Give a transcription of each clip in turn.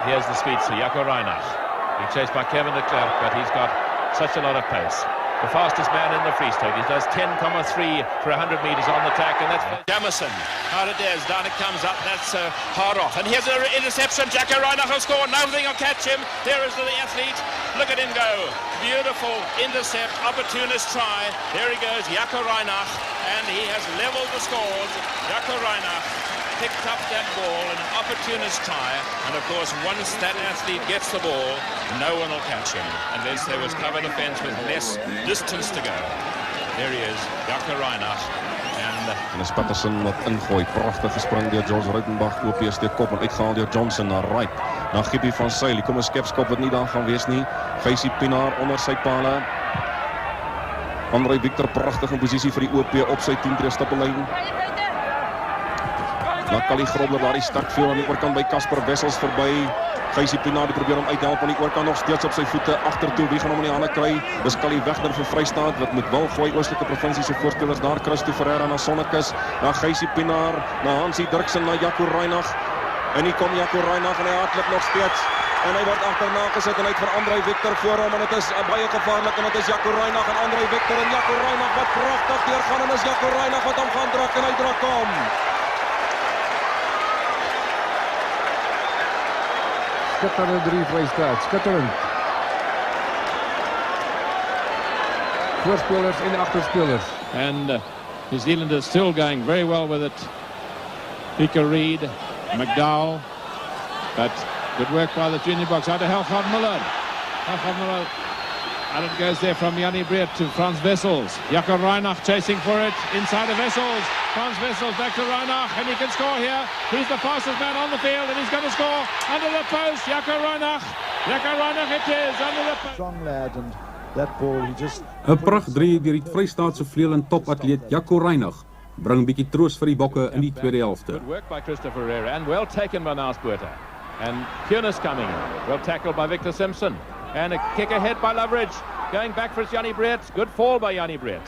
here's the speedster, Jaco Reinach. Being chased by Kevin de Klerk, but he's got such a lot of pace. The fastest man in the Free State. He does 10,3 for 100 metres on the track, and that's Jamison. How it is, down it comes up, that's hard off. And here's an interception, Jaco Reinach will score, nothing will catch him. There is the athlete, look at him go. Beautiful intercept, opportunist try. There he goes, Jaco Reinach, and he has levelled the scores. Jaco Reinach picked up that ball in an opportunist tie, and of course once that athlete gets the ball, no one will catch him unless there was cover defense with less distance to go. There he is, Jaco Reinach, en is Patterson wat ingooi, pragtig gespring deur George Ruitenbach, OP steek kop en uitgehaal deur Johnson na Wright, na Gippie van Sail, kom 'n skepskop wat nie daar gaan wees nie. Geysie Pinaar onder sy pale. André Victor pragtig in posisie vir die OP op sy 10 tree stappellyn. Na Kali Grobler daar die start veel aan die oorkant by Casper Wessels verby. Geysie Pinaar probeer hom uithelp aan die oorkant, nog steeds op sy voete agtertoe. Wie gaan hom in die hande kry? Dis Kali Wegner vir Vrystaat wat moet wil gooi. Oostelike provinsie se voorspelers daar, Christo Ferreira na Sonnekus, na Geysie Pinaar, na Hansie Dirksen, na Jaco Reinach. En hier kom Jaco Reinach en hy hardloop nog steeds. En hy word agterna gesit en hy het vir André Victor voor hom, en dit is baie gevaarlik, en dit is Jaco Reinach en André Victor, en Jaco Reinach wat pragtig deurgaan, en is Jaco Reinach wat hom gaan druk, en hy druk hom. Skitterend drie Vrystaat, skitterend. Voorspelers en agterspelers. And New Zealand is still going very well with it. Pika Reid, McDowell, but good work by the junior box. Out to Helfhard Miller. Helfhard Miller. And it goes there from Jannie Breed to Frans Wessels. Jaco Reinach chasing for it inside of Wessels. Frans Wessels back to Reinach, and he can score here. He's the fastest man on the field, and he's going to score under the post. Jaco Reinach. Jaco Reinach it is under the post. Strong lad, and that ball he just. 'n Pragt 3 deur die Vrystaatse vleuel en topatleet Jaco Reinach bring 'n bietjie troos vir die bokke in die tweede helfte. Good work by Christopher Herrera, and well taken by Naas Botha. And Kunis coming in. Well tackled by Victor Simpson. And a kick ahead by Loveridge. Going back for Jannie Breed. Good fall by Jannie Breed.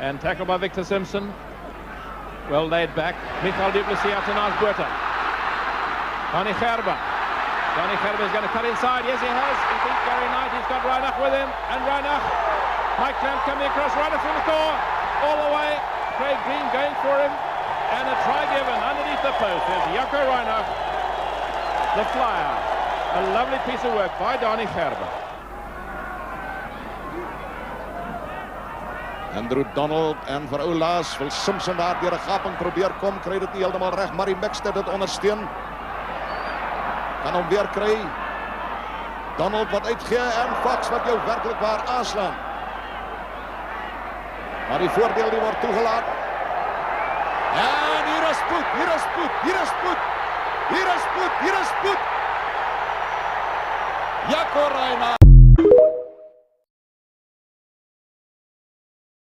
And tackled by Victor Simpson. Well laid back. Michael Du Plessis out to Naas Botha. Donnie Gerber. Donnie Gerber is going to cut inside. Yes, he has. He beat Gary Knight. He's got Reinach with him. And Reinach. Mike Clamp coming across. Reinach from the score. All the way. Craig Green going for him. And a try given underneath the post. There's Jaco Reinach. The flyer. A lovely piece of work by Donnie Gerber. Andrew Donald en vir Oulaas wil Simpson daar deur 'n gaping probeer kom, kry dit nie heeltemal reg, maar die Mixter dit ondersteun. Kan hom weer kry. Donald wat uitgee en Fox wat jou werklik waar aanslaan. Maar die voordeel die word toegelaat. En hier is spoed, hier is spoed, hier is spoed. Hier is spoed, hier is spoed. Jaco Reinach